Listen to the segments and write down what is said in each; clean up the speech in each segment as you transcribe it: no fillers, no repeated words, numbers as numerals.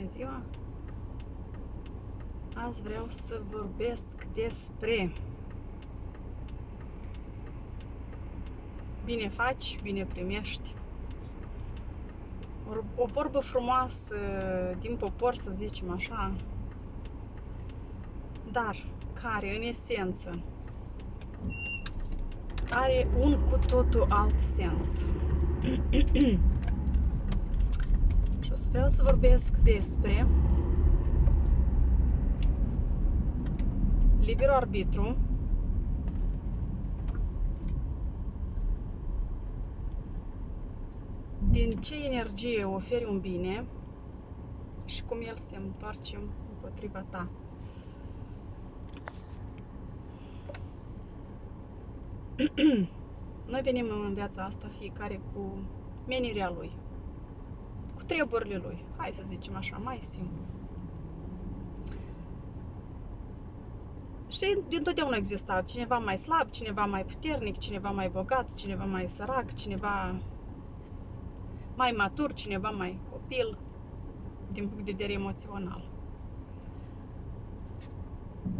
Bună ziua! Azi vreau să vorbesc despre bine faci, bine primești. O vorbă frumoasă din popor, să zicem așa, dar care, în esență, are un cu totul alt sens. Și o să vreau să vorbesc despre liberul arbitru, din ce energie oferi un bine și cum el se întoarce împotriva ta. Noi venim în viața asta fiecare cu menirea lui, cu treburile lui, hai să zicem așa, mai simplu. Și dintotdeauna exista cineva mai slab, cineva mai puternic, cineva mai bogat, cineva mai sărac, cineva mai matur, cineva mai copil, din punct de vedere emoțional.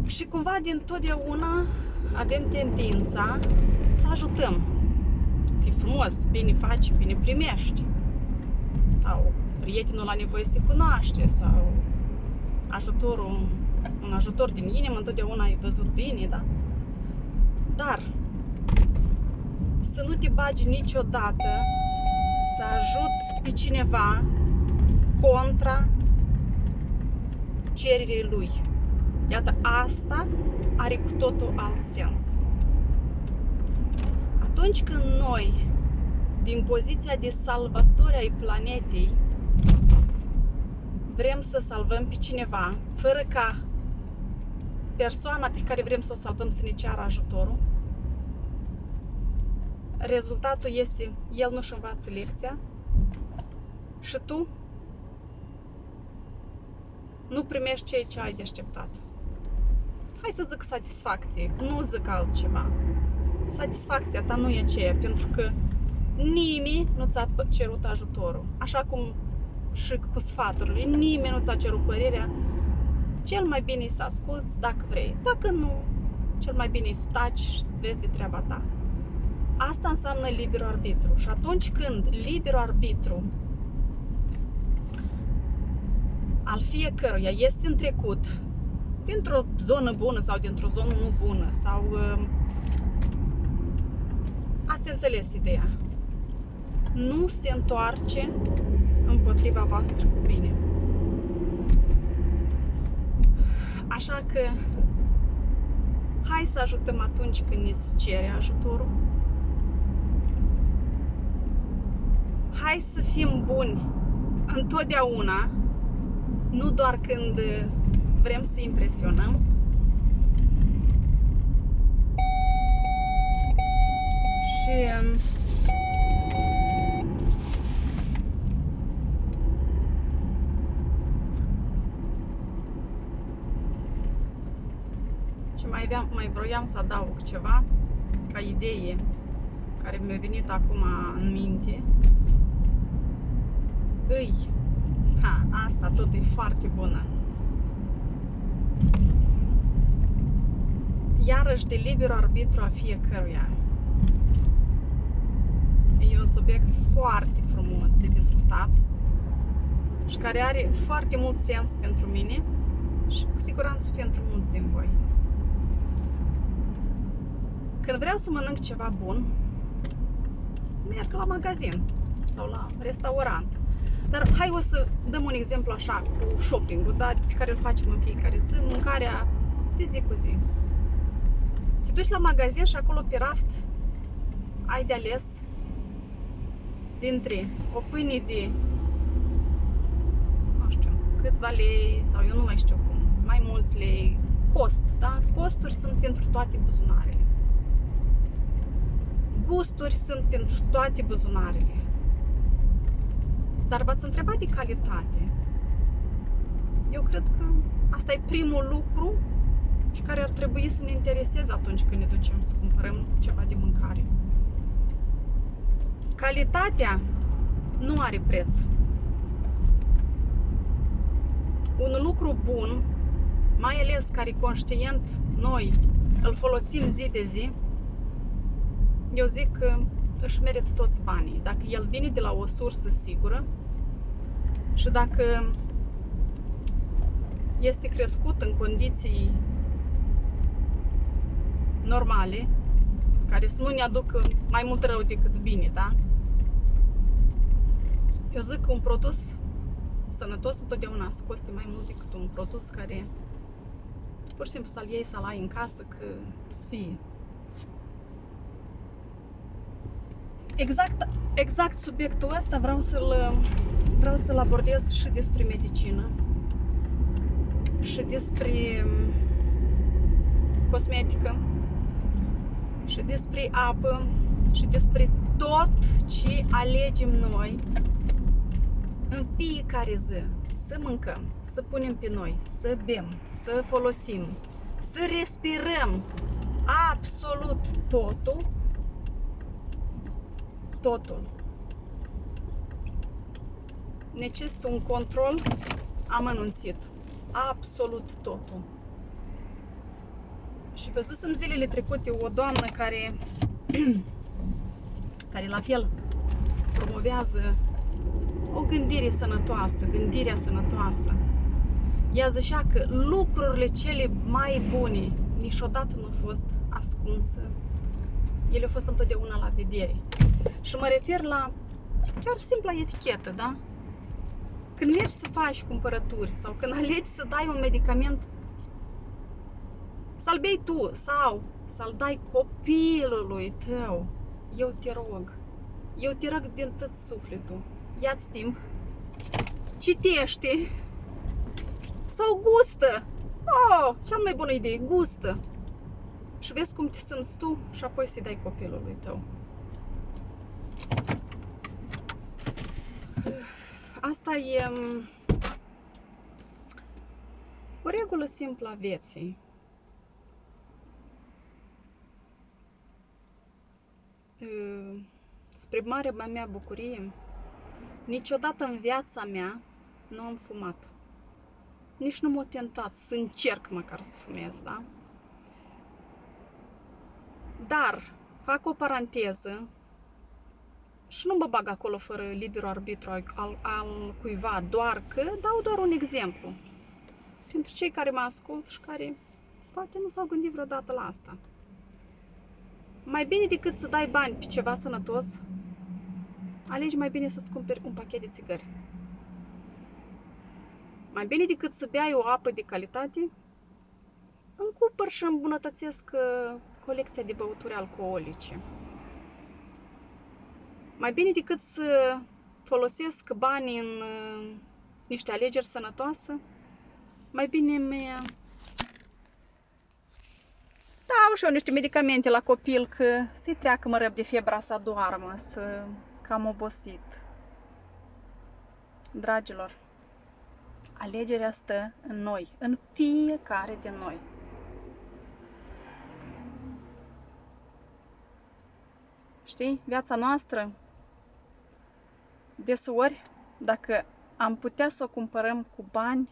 Și cumva dintotdeauna avem tendința să ajutăm. E frumos, bine faci, bine primești. Sau prietenul la nevoie se cunoaște, sau un ajutor din inimă, întotdeauna ai văzut bine, da? Dar să nu te bagi niciodată să ajuți pe cineva contra cererii lui. Iată, asta are cu totul alt sens. Atunci când noi, din poziția de salvatori ai planetei, vrem să salvăm pe cineva, fără ca persoana pe care vrem să o salvăm să ne ceară ajutorul, rezultatul este, el nu-și învață lecția și tu nu primești ceea ce ai de așteptat. Hai să zic satisfacție, nu zic altceva. Satisfacția ta nu e aceea, pentru că nimeni nu ți-a cerut ajutorul. Așa cum și cu sfaturile, nimeni nu ți-a cerut părerea. Cel mai bine e să asculți dacă vrei. Dacă nu, cel mai bine e să taci și să-ți vezi de treaba ta. Asta înseamnă liberul arbitru. Și atunci când liberul arbitru al fiecăruia este întrecut dintr-o zonă bună sau dintr-o zonă nu bună, sau ați înțeles ideea, nu se întoarce împotriva voastră cu bine. Așa că hai să ajutăm atunci când ne se cere ajutorul. Hai să fim buni întotdeauna, nu doar când vrem să impresionăm. Și mai vroiam să adaug ceva ca idee care mi-a venit acum în minte. Asta tot e foarte bună. Iarăși de liberul arbitru a fiecăruia. E un subiect foarte frumos de discutat și care are foarte mult sens pentru mine și cu siguranță pentru mulți din voi. Când vreau să mănânc ceva bun, merg la magazin sau la restaurant. Dar hai o să dăm un exemplu așa cu shopping-ul, da, pe care îl facem în fiecare zi, mâncarea de zi cu zi. Te duci la magazin și acolo pe raft ai de ales dintre o pâine de, nu știu, câțiva lei sau eu nu mai știu cum, mai mulți lei, cost, da? Costuri sunt pentru toate buzunarele. Gusturi sunt pentru toate buzunarele. Dar v-ați întrebat de calitate? Eu cred că asta e primul lucru pe care ar trebui să ne intereseze atunci când ne ducem să cumpărăm ceva de mâncare. Calitatea nu are preț. un lucru bun, mai ales care conștient noi îl folosim zi de zi, eu zic că își merită toți banii. Dacă el vine de la o sursă sigură și dacă este crescut în condiții normale, care să nu ne aducă mai mult rău decât bine, da? Eu zic că un produs sănătos întotdeauna să coste mai mult decât un produs care pur și simplu să-l iei, să-l ai în casă, că să fie. Exact subiectul ăsta vreau să-l abordez și despre medicină și despre cosmetică și despre apă și despre tot ce alegem noi în fiecare zi. Să mâncăm, să punem pe noi, să bem, să folosim, să respirăm absolut totul necesită un control amănunțit. Absolut totul. Și văzusem zilele trecute o doamnă care la fel promovează o gândire sănătoasă, gândirea sănătoasă. Ea zicea că lucrurile cele mai bune niciodată nu au fost ascunse. Ele au fost întotdeauna la vedere. Și mă refer la chiar simpla etichetă, da? Când mergi să faci cumpărături sau când alegi să dai un medicament, să-l bei tu sau să-l dai copilului tău, eu te rog din tot sufletul, ia-ți timp, citește sau gustă. Oh, cea mai bună idee, gustă. Și vezi cum te simți tu și apoi să-i dai copilului tău. Asta e o regulă simplă a vieții. Spre marea mea bucurie, niciodată în viața mea nu am fumat. Nici nu m-a tentat să încerc măcar să fumez, da? Dar fac o paranteză și nu mă bag acolo fără liberul arbitru al cuiva, doar că dau doar un exemplu. Pentru cei care mă ascult și care poate nu s-au gândit vreodată la asta. Mai bine decât să dai bani pe ceva sănătos, alegi mai bine să-ți cumperi un pachet de țigări. Mai bine decât să bei o apă de calitate, îmi cumpăr și îmbunătățesc colecția de băuturi alcoolice. Mai bine decât să folosesc banii în niște alegeri sănătoase, mai bine mi dau și eu niște medicamente la copil, că să-i treacă mă răb de febra, să doarmă, să cam obosit. Dragilor, alegerea stă în noi, în fiecare din noi. Știi? Viața noastră, deseori, dacă am putea să o cumpărăm cu bani,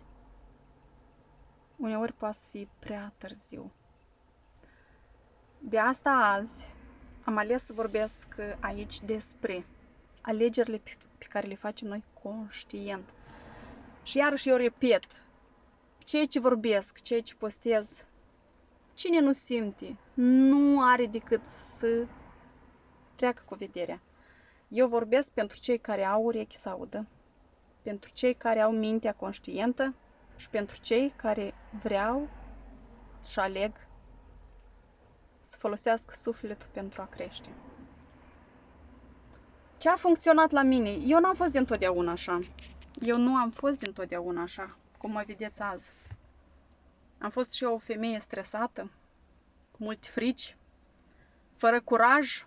uneori poate să fie prea târziu. De asta azi am ales să vorbesc aici despre alegerile pe care le facem noi conștient. Și iarăși eu repet, ceea ce vorbesc, ceea ce postez, cine nu simte, nu are decât să treacă cu vederea. Eu vorbesc pentru cei care au urechi să audă, pentru cei care au mintea conștientă și pentru cei care vreau și aleg să folosească sufletul pentru a crește. Ce a funcționat la mine? Eu n-am fost dintotdeauna așa. Eu nu am fost dintotdeauna așa, cum mă vedeți azi. Am fost și eu o femeie stresată, cu multe frici, fără curaj,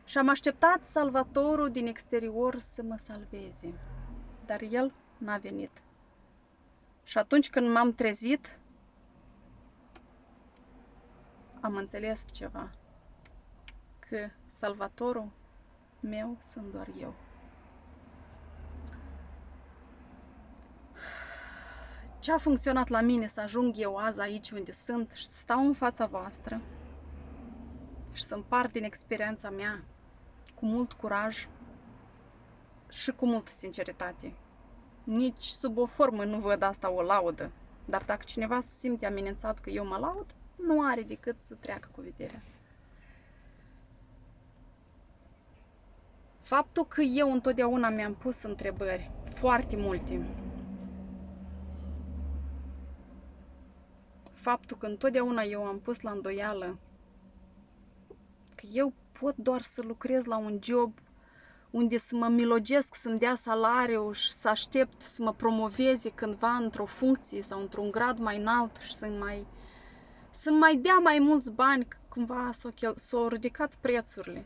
și am așteptat salvatorul din exterior să mă salveze. Dar el n-a venit. Și atunci când m-am trezit, am înțeles ceva. Că salvatorul meu sunt doar eu. Ce a funcționat la mine să ajung eu azi aici unde sunt și să stau în fața voastră și să împart din experiența mea cu mult curaj și cu multă sinceritate. Nici sub o formă nu văd asta o laudă, dar dacă cineva se simte amenințat că eu mă laud, nu are decât să treacă cu vederea. Faptul că eu întotdeauna mi-am pus întrebări, foarte multe, faptul că întotdeauna eu am pus la îndoială că eu pot doar să lucrez la un job unde să mă milogesc, să-mi dea salariu și să aștept să mă promoveze cândva într-o funcție sau într-un grad mai înalt și să mai dea mai mulți bani, că cumva s-au ridicat prețurile.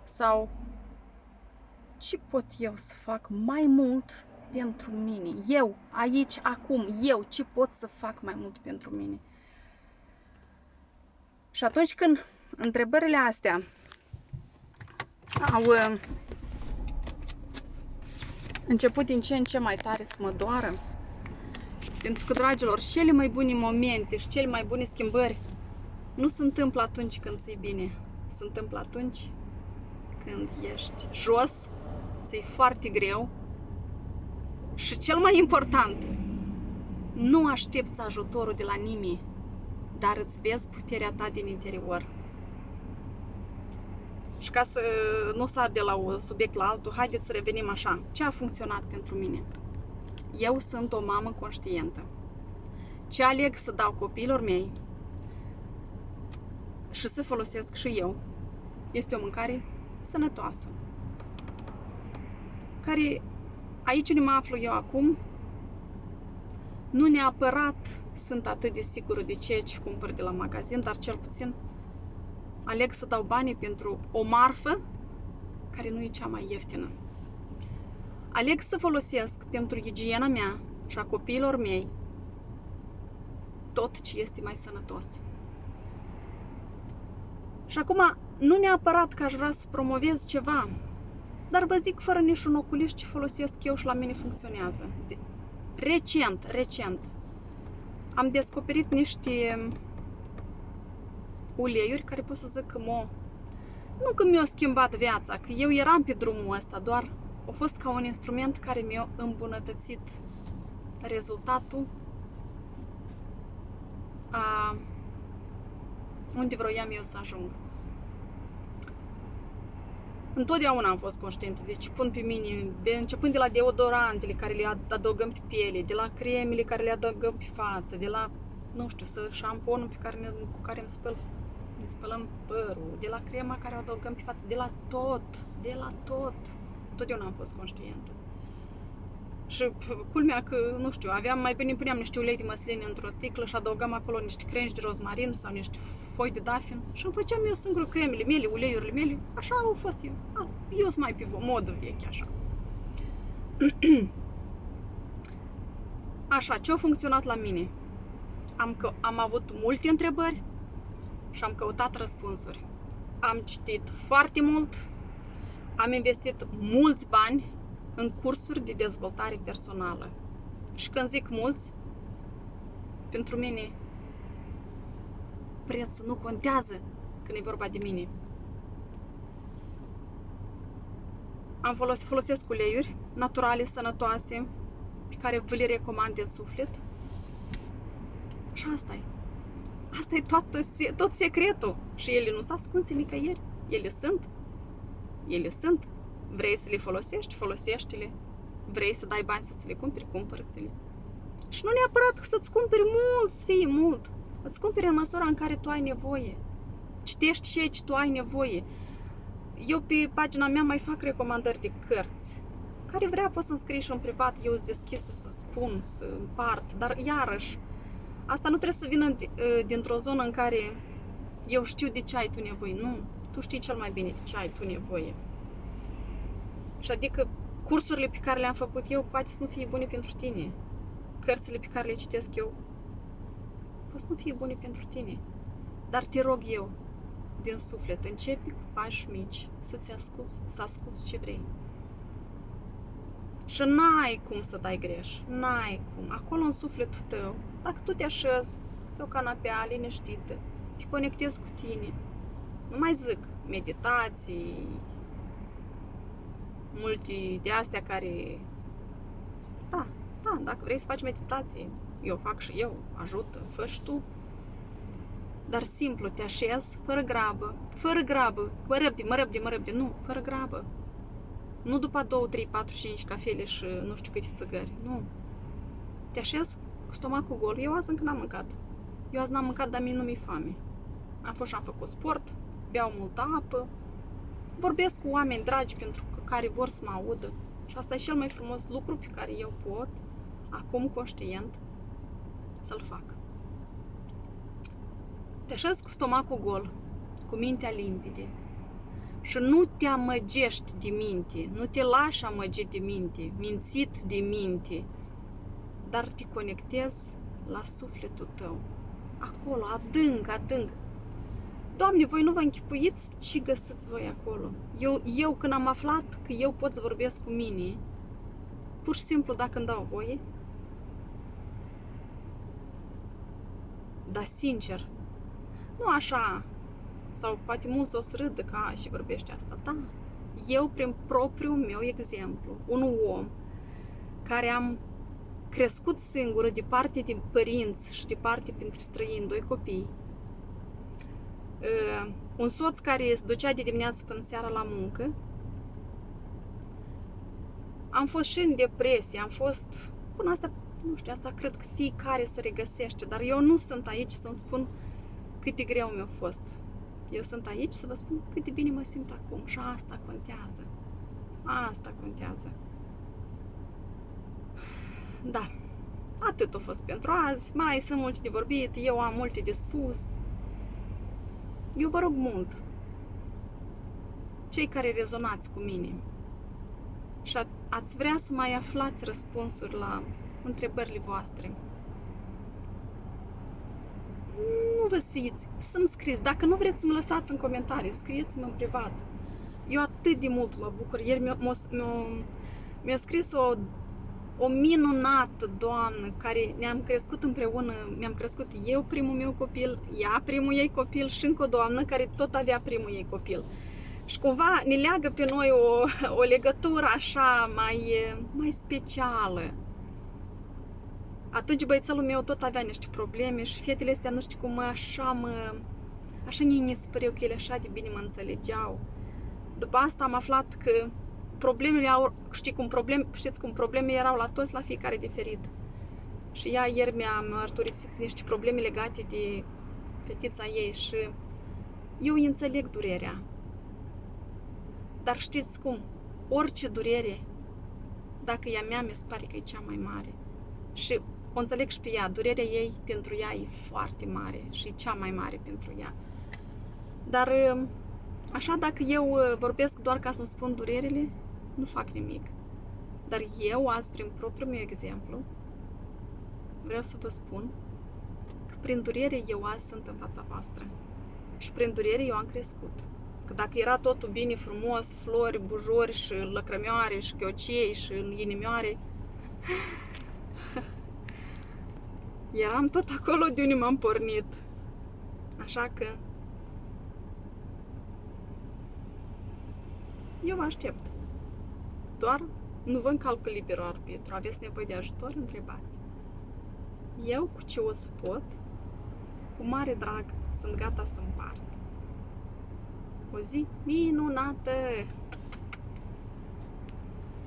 Sau ce pot eu să fac mai mult pentru mine? Eu, aici, acum, eu, ce pot să fac mai mult pentru mine? Și atunci când întrebările astea au început din ce în ce mai tare să mă doară, pentru că, dragilor, cele mai bune momente și cele mai bune schimbări nu se întâmplă atunci când ți-e bine, se întâmplă atunci când ești jos, ți-e foarte greu și, cel mai important, nu aștepți ajutorul de la nimeni, dar îți vezi puterea ta din interior. Și ca să nu sar de la un subiect la altul, haideți să revenim așa. Ce a funcționat pentru mine? Eu sunt o mamă conștientă. Ce aleg să dau copiilor mei și să folosesc și eu este o mâncare sănătoasă, care, aici unde mă aflu eu acum, nu neapărat sunt atât de sigură de ceea ce cumpăr de la magazin, dar cel puțin aleg să dau banii pentru o marfă care nu e cea mai ieftină. Aleg să folosesc pentru igiena mea și a copiilor mei tot ce este mai sănătos. Și acum, nu neapărat că aș vrea să promovez ceva, dar vă zic fără niciun oculiș ce folosesc eu și la mine funcționează. Recent, am descoperit niște uleiuri care pot să zic că nu că mi-au schimbat viața, că eu eram pe drumul ăsta, doar a fost ca un instrument care mi-a îmbunătățit rezultatul a unde vroiam eu să ajung. Întotdeauna am fost conștientă, deci pun pe mine, începând de la deodorantele care le adăugăm pe piele, de la cremele care le adăugăm pe față, de la, nu știu, șamponul cu care îmi spălăm părul, de la crema care o adăugăm pe față, de la tot. Întotdeauna am fost conștientă. Și culmea că, nu știu, mai bine puneam niște ulei de măsline într-o sticlă și adăugam acolo niște crengi de rozmarin sau niște foi de dafin și îmi făceam eu singur cremele mele, uleiurile mele. Așa au fost eu. Eu sunt mai pe modă veche, așa. Așa, ce a funcționat la mine? Am avut multe întrebări și am căutat răspunsuri. Am citit foarte mult, am investit mulți bani în cursuri de dezvoltare personală. Și când zic mulți, pentru mine prețul nu contează când e vorba de mine. Folosesc uleiuri naturale, sănătoase, pe care vă le recomand din suflet. Și asta e. Asta e tot secretul. Și ele nu s-au ascuns nicăieri. Ele sunt. Vrei să le folosești? Folosește-le. Vrei să dai bani să ți le cumperi? Cumpără-ți-le. Și nu neapărat să-ți cumperi mult, să fie mult. Îți cumperi în măsura în care tu ai nevoie. Citești ce tu ai nevoie. Eu pe pagina mea mai fac recomandări de cărți. Care vrea poți să-mi scrii și în privat, eu sunt deschisă să spun, să împart. Dar iarăși, asta nu trebuie să vină dintr-o zonă în care eu știu de ce ai tu nevoie. Nu, tu știi cel mai bine de ce ai tu nevoie. Și adică cursurile pe care le-am făcut eu poate să nu fie bune pentru tine. Cărțile pe care le citesc eu poate să nu fie bune pentru tine. Dar te rog eu, din suflet, începi cu pași mici să asculți ce vrei. Și n-ai cum să dai greș. N-ai cum. Acolo în sufletul tău, dacă tu te așezi pe o canapea liniștită, te conectezi cu tine, nu mai zic meditații, multe de astea care... Da, dacă vrei să faci meditații, eu fac și eu, ajută, fă și tu. Dar simplu, te așezi, fără grabă, mă răbde, nu, fără grabă. Nu după 2, 3, 4, 5 cafele și nu știu câte țigări, nu. Te așezi cu stomacul gol. Eu azi încă n-am mâncat. Eu azi n-am mâncat, dar mie nu mi-e foame. Am fost și am făcut sport, beau multă apă, vorbesc cu oameni dragi pentru că care vor să mă audă. Și asta e cel mai frumos lucru pe care eu pot, acum conștient, să-l fac. Te așezi cu stomacul gol, cu mintea limpede și nu te amăgești de minte, nu te lași amăgit de minte, mințit de minte, dar te conectezi la sufletul tău, acolo, adânc. Doamne, voi nu vă închipuiți ce găsiți voi acolo. Eu când am aflat că eu pot să vorbesc cu mine, pur și simplu dacă îmi dau voie, dar sincer, nu așa, sau poate mulți o să râdă că și vorbește asta, da. Eu, prin propriul meu exemplu, un om care am crescut singură, departe de părinți și departe printre străini, 2 copii, un soț care se ducea de dimineață până seara la muncă, am fost și în depresie, am fost, până asta, nu știu, asta cred că fiecare se regăsește, dar eu nu sunt aici să-mi spun cât de greu mi-a fost. Eu sunt aici să vă spun cât de bine mă simt acum și asta contează. Asta contează. Da, atât a fost pentru azi, mai sunt multe de vorbit, eu am multe de spus. Eu vă rog mult, cei care rezonați cu mine și ați vrea să mai aflați răspunsuri la întrebările voastre, nu vă sfiiți, să-mi scrieți. Dacă nu vreți să-mi lăsați în comentarii, scrieți-mă în privat. Eu atât de mult mă bucur. Ieri mi-a scris o minunată doamnă care ne-am crescut împreună, mi-am crescut eu primul meu copil, ea primul ei copil și încă o doamnă care tot avea primul ei copil. Și cumva ne leagă pe noi o legătură așa mai specială. Atunci băiețelul meu tot avea niște probleme și fetele astea nu știu cum așa ne spăreau că ele așa de bine mă înțelegeau. După asta am aflat că problemele au, știți cum probleme erau la toți, la fiecare diferit. Și ea ieri mi-a mărturisit niște probleme legate de fetița ei și eu îi înțeleg durerea. Dar știți cum? Orice durere, dacă e a mea, mi se pare că e cea mai mare. Și o înțeleg și pe ea, durerea ei pentru ea e foarte mare și e cea mai mare pentru ea. Dar așa, dacă eu vorbesc doar ca să-mi spun durerile, nu fac nimic. Dar eu azi, prin propriul meu exemplu, vreau să vă spun că prin durere eu azi sunt în fața voastră. Și prin durere eu am crescut. Că dacă era totul bine, frumos, flori, bujori și lăcrămioare și gheocei și inimioare, eram tot acolo de unde m-am pornit. Așa că eu vă aștept. Doar nu vă încalc liberul arbitru. Aveți nevoie de ajutor? Întrebați. Eu, cu ce o să pot, cu mare drag, sunt gata să împart. O zi minunată!